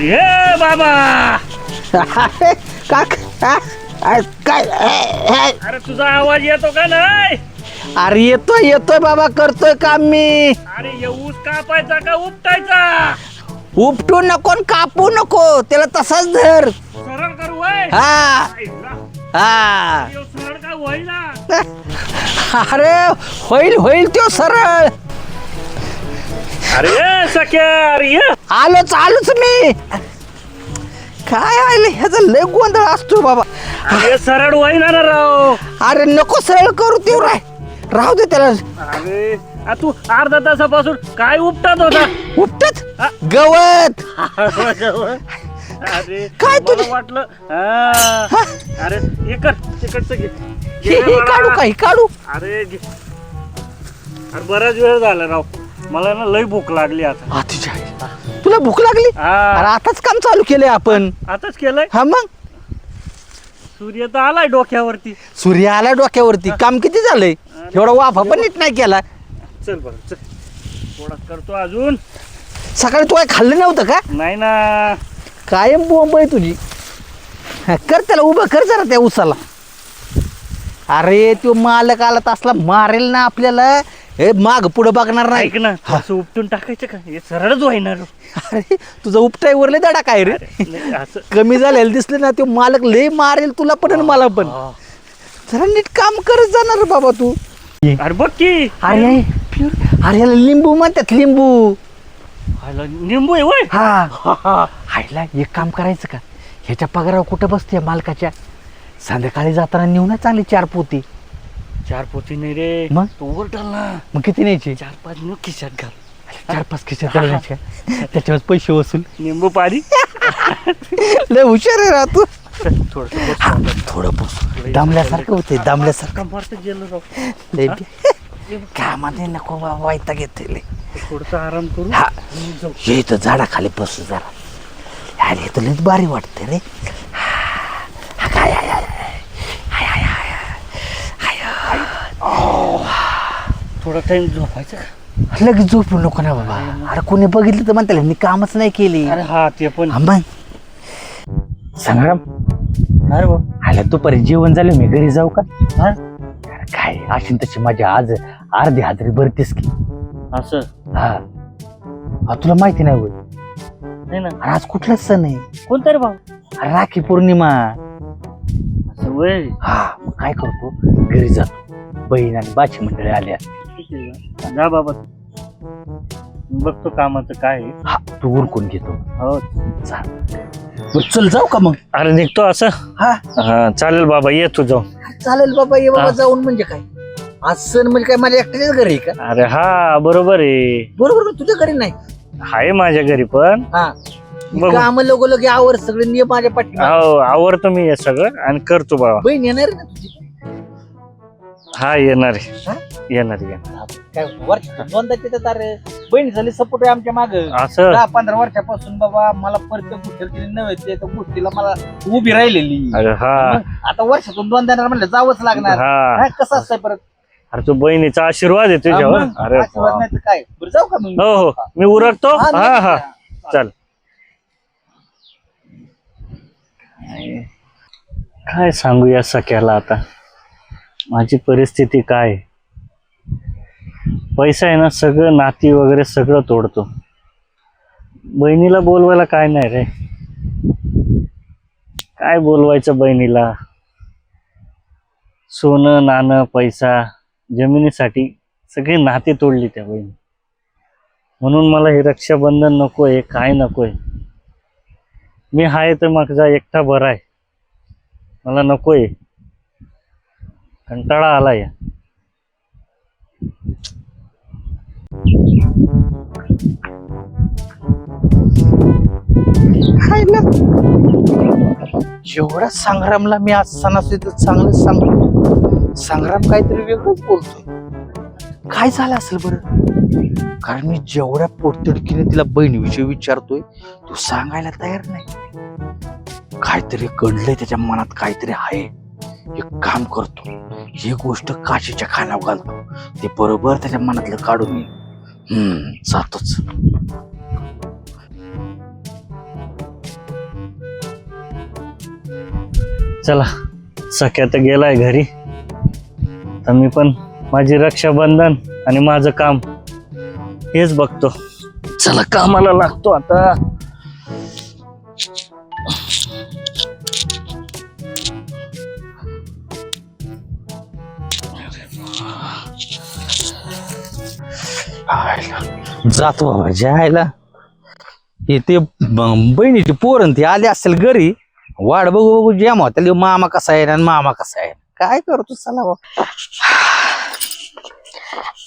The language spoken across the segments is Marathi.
अरे बाबा काय अरे तुझा आवाज येतो का नाही? अरे येतोय येतोय बाबा, करतोय काम मी. अरे हे ऊस कापायचा का उपटायचा? उपटू नको न कापू नको, त्याला तसाच धर. सरळ करू वय हा हा. सरळ का होईना? अरे होईल होईल तो सरळ. अरे सख्या अरे ये. आलोच मी. काय आले ह्याचा लय गोंधळ असतो बाबा. अरे सरळ होईना ना राव. अरे नको सरळ करू ते राहू दे त्याला. अरे तू अर्धा तासापासून काय उपटत होता? उपटत गवत. अरे काय मला तुझे- वाटलं हा. अरे हे कर तिकडचं घे. हे काढू काही काढू. अरे घे. अरे बराच वेळ झाला राव, मला ना लय भूक लागली आता. तुझ्या तुला भूक लागली? अरे आताच काम चालू केलंय आपण. आताच केलंय. हा मग सूर्य तर आलाय डोक्यावरती. सूर्य आला डोक्यावरती. काम किती झालंय? एवढा वाफा पण नीट नाही केला. चल बरं चल, थोडा करतो अजून. सकाळी तू काय खाल्लं नव्हतं का? नाही ना. कायम बोंब आहे तुझी. कर त्याला उभं कर जरा त्या उसाला. अरे तो मालक आला तसला मारेल ना आपल्याला. हे माग पुढं बघणार नाही. ऐक ना, असं उपटून टाकायचं का? हे सरळच होईना राव. अरे तुझा उपटाय वरले दडा काय रे? नाही, असं कमी झालेलं दिसले ना तो मालक लय मारेल तुला पण आणि मला पण. जरा नीट काम करत जाणार बाबा तू. अरे बघ की. अरे अरे याला लिंबू म्हणतात, लिंबू. आला निंबू आहे वय. हा हायला एक काम करायचं का, ह्याच्या पगारावर कुठं बसते मालकाच्या? संध्याकाळी जाताना नेऊ ना चांगली 4 पोती. 4 पोती नाही रे. मग? तू ओरडल ना. मग किती न्यायची? 4-5 नु खिशात घाल. 4-5 खिशात घालायच्या. त्याच्यावर पैसे वसूल. निंबू पाणी. लय हुशार आहे राह तू. थोडं बस दमल्यासारखं होते, दमल्यासारखं. कंपार्ट गेलो राव. लय कामाने नको बाबा, वाईटा घेते. थोडंसं आराम करू. हा ये इथं झाडाखाली बसू जरा. अरे इथं लयच भारी वाटते रे. थोडा टाइम झोपायचं का? लगेच झोपू नको ना बाबा. अरे कोणी बघितलं तर म्हणता मी कामच नाही केली. अरे हा ते पण. मग संग्राम, अरे बा आला दुपारी जेवण झालं, मी घरी जाऊ का? अरे काय अशी तशी माझ्या आज अर्धी हाजरी भरतीस की. असं हा तुला माहिती नाही होय? नाही ना. अरे आज कुठला सण आहे? कोणता रे भाऊ? अरे राखी पौर्णिमा. असं वय. हा मग काय करतो, घरी जातो. बहीण आणि बाची मंडळी आल्या. जा बाबा, बघतो कामाचं काय आहे. हा तू उरकून घेतो. हो चल जाऊ का मग? अरे निघतो असं. हा चालेल बाबा, ये तू जाऊ. चालेल बाबा, ये बाबा जाऊन. म्हणजे काय आज सण म्हणजे काय माझ्या एकट्याच्याच घरी आहे का? अरे हा बरोबर आहे. बरोबर ना, तुझ्या घरी नाही? आहे माझ्या घरी पण. हा बघू. काम लोक आवर सगळे नियम माझ्या पाठी. हो आवडतो मी हे सगळं आणि करतो बाबा. बहीण येणार आहे ना तुझी? हा येणार हा? आहे, येणार आहे. काय वर्ष 2दा तिथं अरे बहीण झाली सपोर्ट आहे आमच्या माग. असं 10-15 वर्षापासून बाबा मला प्रत्येक गोष्टीला तिने नव्हे ते एका गोष्टीला मला उभी राहिलेली. अरे हा मग आता वर्षातून 2दा येणार म्हणलं जावंच लागणार. हा. हा, कसं असतंय परत? अरे तू बहिणीचा आशीर्वाद आहे तुझ्यावर. मग, अरे आशीर्वाद नाही तर काय. बरं जाऊ का मग? हो हो मी उरकतो. हा, हा हा नाही. चल. काय सांगू या सख्याला आता, माझी परिस्थिती काय आहे. पैसा आहे ना, सगळं नाती वगैरे सगळं तोडतो. बहिणीला बोलवायला काय नाही रे. काय बोलवायचं बहिणीला? सोनं नाणं पैसा जमिनीसाठी सगळी नाती तोडली त्या बहिणी. म्हणून मला हे रक्षाबंधन नकोय, काय नकोय. मी हाय तर माझा एकटा बरा आहे. मला नकोय, कंटाळा आलाय. जेवढा संग्रामला मी आज सणासुदीत चांगलं सांगतो, संग्राम काहीतरी वेगळंच बोलतोय. काय झालं असेल बरं? कारण मी जेवढ्या पोटतिडकीने तिला बहिणीविषयी विचारतोय, तू सांगायला तयार नाही. काहीतरी घडलंय त्याच्या मनात, काहीतरी आहे. एक काम करतो, ही गोष्ट काशीच्या खाण्यावर घालतो, ते बरोबर त्याच्या मनातलं काढून येईल. जातोच. चला सख्या तर गेलाय घरी, तर मी पण माझी रक्षाबंधन आणि माझं काम हेच बघतो. चला कामाला लागतो आता. जातो बाबा जायला. ते बहिणीची पोरं ते आले असेल घरी, वाट बघू बघू जॅम होता. मामा कसा आहे आणि मामा कसा आहे, काय करतो चला बाबा.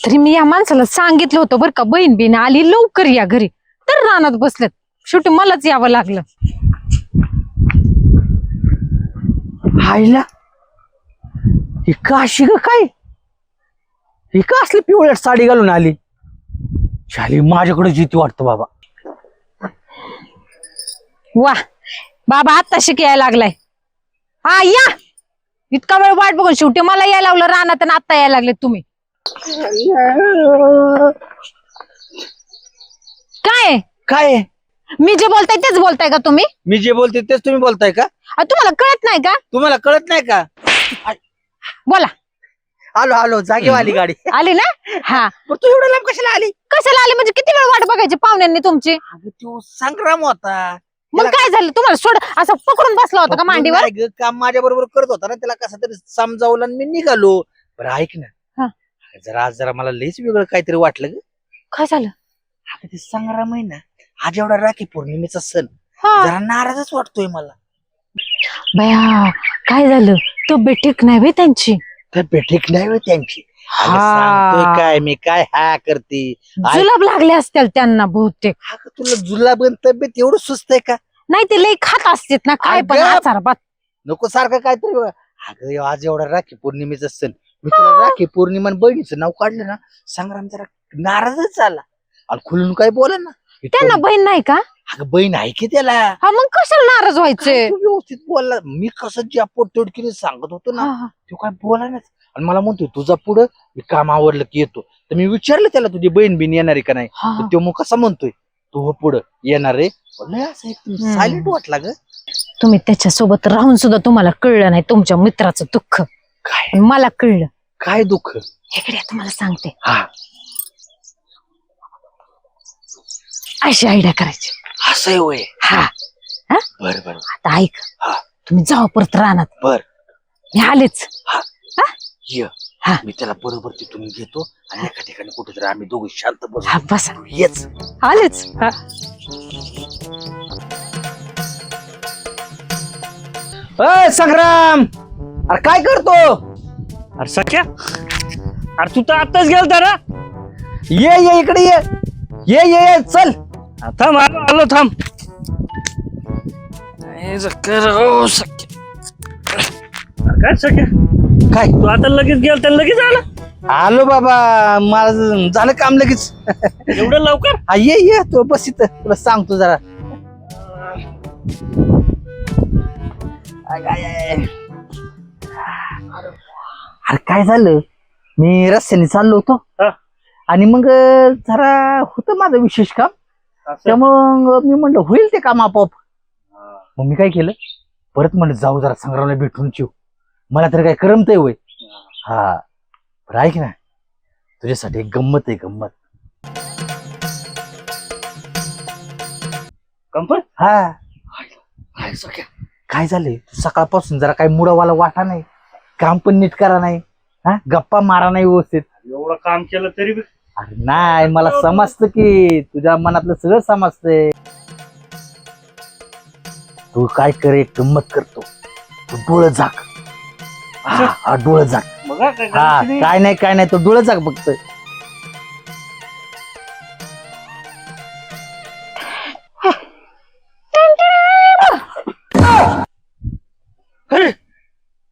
तरी मी या माणसाला सांगितलं होतं बरं का, बहीण बिन आली लवकर या घरी, तर रानात बसलेत. शेवटी मलाच यावं लागलं. हायला ही काशी ग काय, ही का असली पिवळ्यात साडी घालून आली. शाली माझ्याकडे जिती वाटतं बाबा. वा बाबा आता शिकायला लागलाय. हा या, इतका वेळ वाट बघून शेवटी मला यायला लागलं रानात आणि आता यायला लागले तुम्ही. काय काय मी जे बोलताय तेच बोलताय का तुम्ही? मी जे बोलते तेच तुम्ही बोलताय का? तुम्हाला कळत नाही का? तुम्हाला कळत नाही का? बोला. आलो आलो, जागेवर आली गाडी. आली ना? हा पण तू एवढं लांब कशाला आली? कशाला आली म्हणजे किती वेळ वाट बघायची पाहुण्यांनी तुमची? अगं तो संग्राम होता. मग काय झालं, तुम्हाला सोड असं पकडून बसला होता का मांडीवर? नाही ग, काम माझ्या बरोबर करत होता ना, त्याला कसं तरी समजावलं आणि मी निघालो. बरं ऐक हा. ना, जरा मला लईच वेगळं काहीतरी वाटलं ग. काय झालं? अगं ते संग्राम आहे ना, आज एवढा राखी पौर्णिमेचा सण, हा जरा नाराजच वाटतोय मला. बया काय झालं, तब्येत ठीक नाही बे त्यांची. तब्येत ठीक नाही होय त्यांची. अगं हा. सांगतोय काय मी, काय हा करते. जुलाब लागले असतील त्यांना बहुतेक. अगं तुला जुलाबन तब्येत एवढं सुस्त आहे का? नाही ते लई खात असतात ना काय पण अगं. आचार बात. नको सारखं काहीतरी बघा. अगं आज एवढा राखी पौर्णिमेचा सण, मी तुला राखी पौर्णिमा आणि बहिणीचं नाव काढलं ना, संग्राम जरा नाराजच झाला आणि खुलून काय बोला ना. त्यांना बहीण नाही का? अगं बहीण आहे की त्याला. हा मग कशाला नाराज व्हायचे? तू व्यवस्थित बोलला, मी कसं ज्या पोटतोडकीने सांगत होतो ना, तो काय बोला ना. आणि मला म्हणतोय तुझा पुढं मी काम आवरलं की येतो. तर मी विचारलं त्याला तुझी बहीण बिन येणार आहे का नाही, तर तो मग कसा म्हणतोय तू हो पुढं येणार आहे. असं एकदम सायलेंट वाटला ग. तुम्ही त्याच्या सोबत राहून सुद्धा तुम्हाला कळलं नाही तुमच्या मित्राचं दुःख. काय पण मला कळलं. काय दुःख? इकडे तुम्हाला सांगते. हा अशी आयडिया करायची. असं आहे होय. हा बर बर आता ऐक, हा. तुम्ही जावा परत रानात. बर मी आलेच. ये. हा. मी त्याला बरोबर तिथून घेतो आणि एका ठिकाणी कुठेतरी आम्ही दोघे शांत हा बसू. बसा. येच आलेच. हा. संग्राम, अरे काय करतो? अरे सख्या, अरे तू तर आताच गेलता ना. ये इकडे ये चल. थांब आलो थांब. काय सख्या, काय तू आता लगेच गेलता लगेच आला? आलो बाबा, मला झालं काम लगेच. एवढं लवकर? हा, ये तू बस इथं, तुला सांगतो जरा. अरे काय झालं, मी रस्त्याने चाललो होतो हा. आणि मग जरा होतं माझं विशेष काम, त्यामुळं मी म्हणलं होईल ते काम आपोआप. मग मी काय केलं, परत म्हणलं जाऊ जरा संग्रामला भेटून येऊ, मला तर काय करमतंय होय. हा बरं ऐक ना, तुझ्यासाठी एक गंमत आहे. गंमत कंपन? हा काय झालंय, सकाळपासून जरा काही मुडावाला वाटा नाही, काम पण नीट करा नाही, हा गप्पा मारा नाही व्यवस्थित. एवढं काम केलं तरी बी? अरे नाही, मला समजतं की तुझ्या मनातलं सगळं समजतंय. तू काय कर, एक गंमत करतो, तू डोळं झाक. हा डोळं झाक. बघा काय हा करायचं नाही. काय नाही तो डोळं झाक फक्त.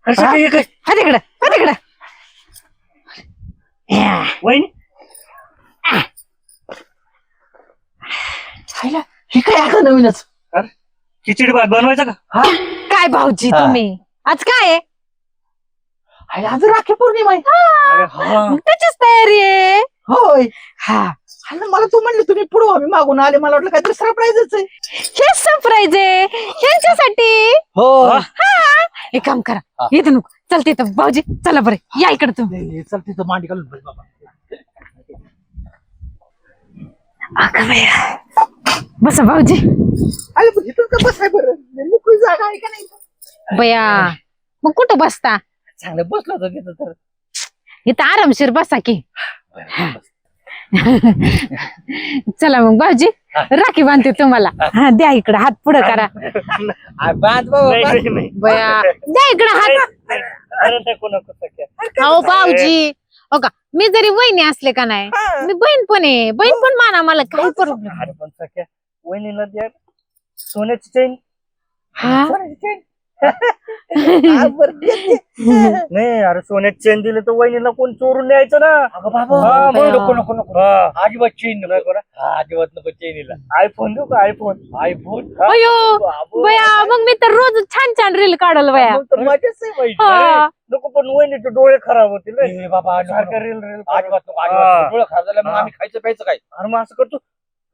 अरे सख्या, हे काय? हा तिकडं, हा तिकडं. वहिनी, हे काय आता नवीनच? अरे खिचडी भात बनवायचा का? काय भाऊजी हा. तुम्ही आज काय आहे? आज राखी पौर्णिमा आहे. अरे हा. मग त्याचीच तयारी आहे. होय. हा अरे मला तू म्हणले तुम्ही पुढे आम्ही मागून आले, मला वाटलं काहीतरी सरप्राईजच आहे. हे सरप्राईज आहे यांच्यासाठी. हो हा. हा एक काम करा हा. येते नको चलते तर भाऊजी चला बरं या इकडे तुम्ही चल तिथं मांडी घालून बस बाबा. अगं बाया. बसा भाऊजी अरे पण इथं का बसाय बरं मोकळी जागा आहे का नाही बया मग कुठं बसता चांगलं बसलो होतो तिथं तर. इथं आरामशीर बसा की चला मग भाऊजी राखी बांधते तुम्हाला हा द्या इकडे हात पुढे करा बांध बाबा नाही, बांध. नाही, नाही. बया द्या इकडे हात अरे नको नको सख्या. अहो भाऊजी हो का मी जरी वहिनी असले का नाही मी बहीण पण आहे बहीण पण माना मला काही प्रॉब्लेम अरे पण सख्या वहिनीला द्या सोन्याची चेन. हा सोन्याची चेन. हा, बरं, दे, दे. नाही अरे सोन्याची चेन दिली तर वहिनीला कोण चोरून न्यायचं ना. अगं बाबा हा, नको बरं. नको नको नको हा. अजिबात चेन नको हा, अजिबात नको चेनीला. आयफोन देऊ का आयफोन. आयफोन अयो बाबू. बया मग मी तर रोज छान छान रील काढल बया मग तर मजाच आहे बाई. हा. नको पण वहिनीचे डोळे खराब होतील रे. ए बाबा नको, सारखं नको. रील रील अजिबात नको हा. अजिबात डोळं खराब झालं मग हा. आम्ही खायचं प्यायचं काय अरे मग असं करतो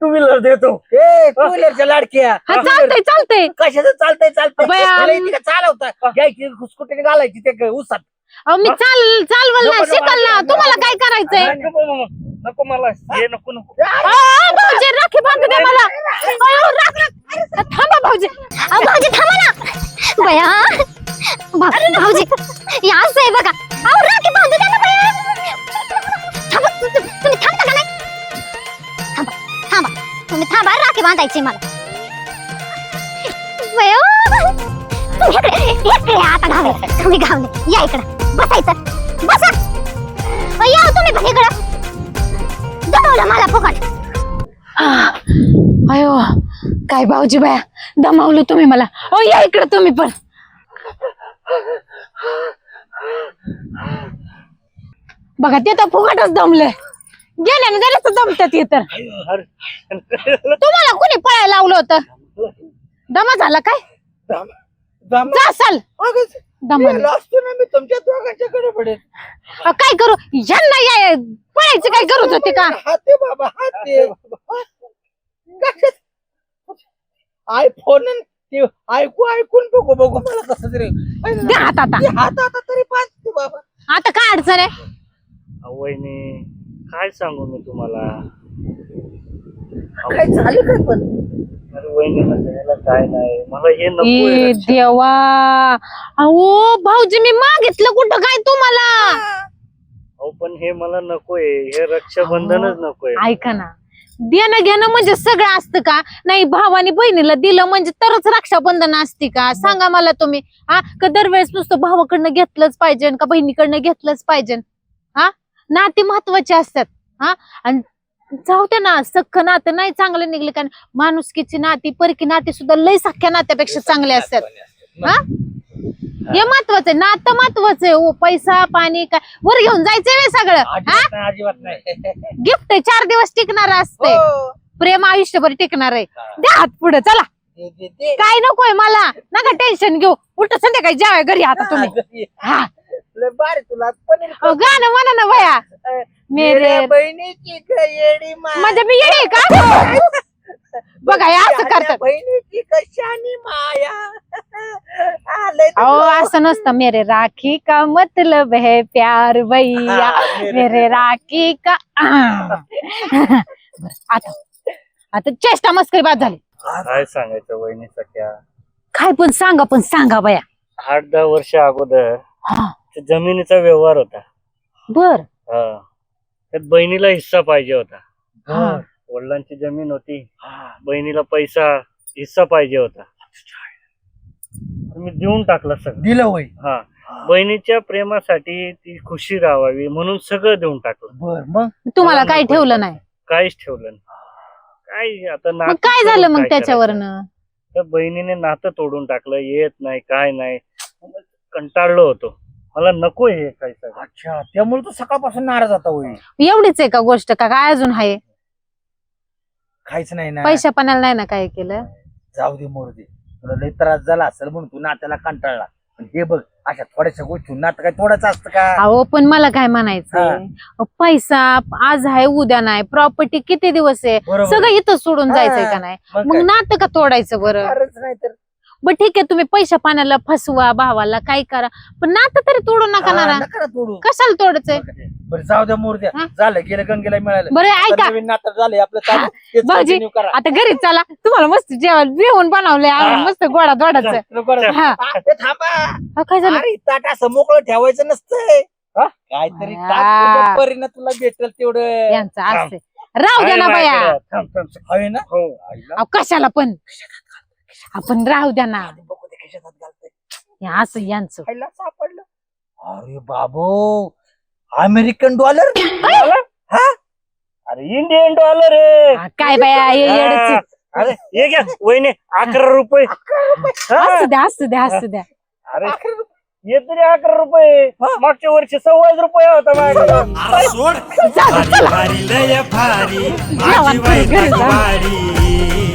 टू व्हीलर देतो. ए टू व्हीलरच्या लाडक्या हा चालतंय चालतंय कशाचं चालतंय चालतंय बया. त्याला इथे का चालवता घ्यायची खुसकुटीने घालायची ते उसात. अहो मी चालवल ना नको, नको, शिकल ना नको, तुम्हाला नको. काय करायचंय नको मग, नको मला हे नको नको. भाऊजी राखी बांधू द्या मला अहो, थांबा भाऊजी अहो, भाऊजी थांबा ना बया भाऊजी या असं आहे बघा अहो राखी बांधू द्या ना बया थांबा तुम्ही थांबता का नाही थांबा थांबा तुम्ही थांबा राखी बांधायची मला बया तुम्ही इकडे या आता घावले तुम्ही घावले या इकडं बसायचं बसा या तुम्ही पण इकडं दमवलं मला फुकट अयो काय भाऊजी बाया दमावलं तुम्ही मला ओ या इकडे तुम्ही पण बघा ते तर फुकटच दमले गेल्याने जराच दमतात ते तर अरे तुम्हाला कोणी पळायला लावलं होतं दमा झाला काय जा असाल दमा असतो ना मी तुमच्या दोघांच्याकडे पडेल. काय करू यांना पळायचं काय करत होते का हाते बाबा हाते आयफोन ऐकून बघू बघू मला कसं तरी द्या हात आता हात आता तरी पाच बाबा आता काय अडचण आहे वहिनी काय सांगू मी तुम्हाला. काय झालं काय पण अरे वहिनीला द्यायला काय नाही मला हे नको ए देवा अहो भाऊजी मी मागितलं कुठं काय तुम्हाला अहो पण हे मला नकोय हे रक्षाबंधनच नकोय. ऐका ना देणं घेणं म्हणजे सगळं असतं का नाही भावाने बहिणीला दिलं म्हणजे तरच रक्षाबंधन असते का सांगा मला तुम्ही हा का दरवेळेस नुसतं भावाकडनं घेतलंच पाहिजे का बहिणीकडनं घेतलंच पाहिजे हा नाती महत्वाचे असतात हा आणि जाऊ दे ना सख्ख नातं नाही चांगलं निघलं का माणुसकीची नाती परकी नाती सुद्धा लय सख्या नात्यापेक्षा चांगले असतात हा हे महत्वाचं आहे नातं महत्वाचं आहे ओ पैसा पाणी काय वर घेऊन जायचंय व्हय सगळं हा अजिबात नाही गिफ्ट 4 दिवस टिकणार असते हो. प्रेम आयुष्यभर टिकणार आहे द्या हात पुढे चला दे. काय नकोय मला नका टेन्शन घेऊ उलट संध्याकाळी जेवाय घरी आता तुम्ही हा लय भारी तुला पनीर अहो, गाणं म्हणा ना भया मेरे बहिणीची येडी म्हणजे मी येडे का बघा हे असं करतात बहिणीची कशानी माया आलंय अहो असं नसतं मेरे राखी का मतलब है प्यार भैया मेरे राखी का बरं, आता चेष्टा मस्करी बाद झाली काय सांगायचं वहिनी सख्या. काय पण सांगा बया 8-10 वर्ष अगोदर हा ते जमिनीचा व्यवहार होता. बर हा. त्यात बहिणीला हिस्सा पाहिजे होता. हा. वडिलांची जमीन होती बहिणीला पैसा हिस्सा पाहिजे होता. मी देऊन टाकला सगळं. दिलं होय हा बहिणीच्या प्रेमासाठी ती खुशी राहावी म्हणून सगळं देऊन टाकलं. बर मग तुम्हाला काही ठेवलं नाही काहीच ठेवलं नाही. काय आता मग नातं काय सोडून झालं मग काय त्याच्यावरनं करायचं? तर बहिणीने नातं तोडून टाकलं येत नाही काय नाही कंटाळलो होतो मला नको हे काय सगळं. अच्छा त्यामुळे तू सकाळपासून नाराज होता होय एवढीच आहे का गोष्ट का काय अजून आहे खायचं नाही ना पैशापणाला नाही ना काय केलं जाऊ दे मोरू दे तुला लय त्रास झाला असेल म्हणून तू नात्याला कंटाळला पण हे बघ अशा थोड्याशा गोष्टी नातं काय थोडंच असतं का अहो पण मला काय म्हणायचंय पैसा आज आहे उद्या नाही प्रॉपर्टी किती दिवस आहे बरोबर. सगळं इथं सोडून हा. जायचंय का नाही मग मग काय? नातं का तोडायचं बरं फारच नाही तर बरं ठीक आहे, तुम्ही पैशा पाण्याला फसवा भावाला, काय करा, पण नातं तरी तोडू नका ना. नका ना तोडू. कशाला तोडायचंय? बरं जाऊ द्या मोर द्या. हा? झालं गेलं गंगेला मिळालं. बरं आता ऐका, नवीन नातं झालंय आपलं चालू. तेच भाऊजी, continue करा. आता घरी चला, तुम्हाला मस्त जेवण बिवून बनवलंय, आम्ही मस्त गोडा दोडाचं. लवकर. हा. ते थांबा. हा, काय झालं? अरे ताट असं मोकळं ठेवायचं नसतंय. काहीतरी हा. टाक, तुझ्या परीनं तुला भेटेल तेवढं. यांचं असते. राहू द्या ना आहे बाया. माझ्याकडे. थांब, थांब, थांब. आहे ना. हो. आईला. अहो, कशाला पण आपण राहू द्या ना. आधी बघू दे खिशात हात घालतंय. हे असं यांचं. खायला सापडलं. अरे बाबो, अमेरिकन डॉलर. अरे इंडियन डॉलर आहे. हा, काय बाया हे येडच आहे. अरे हे घ्या वहिनी, 11 रुपये. हा. असू द्या, असू द्या, असू द्या. अरे हे तरी 11 रुपये. मागच्या वर्षी 15 रुपये होता माझ्याकडे. चला, चला. भारी लय भारी जेवा, माझी घरी जा. वारी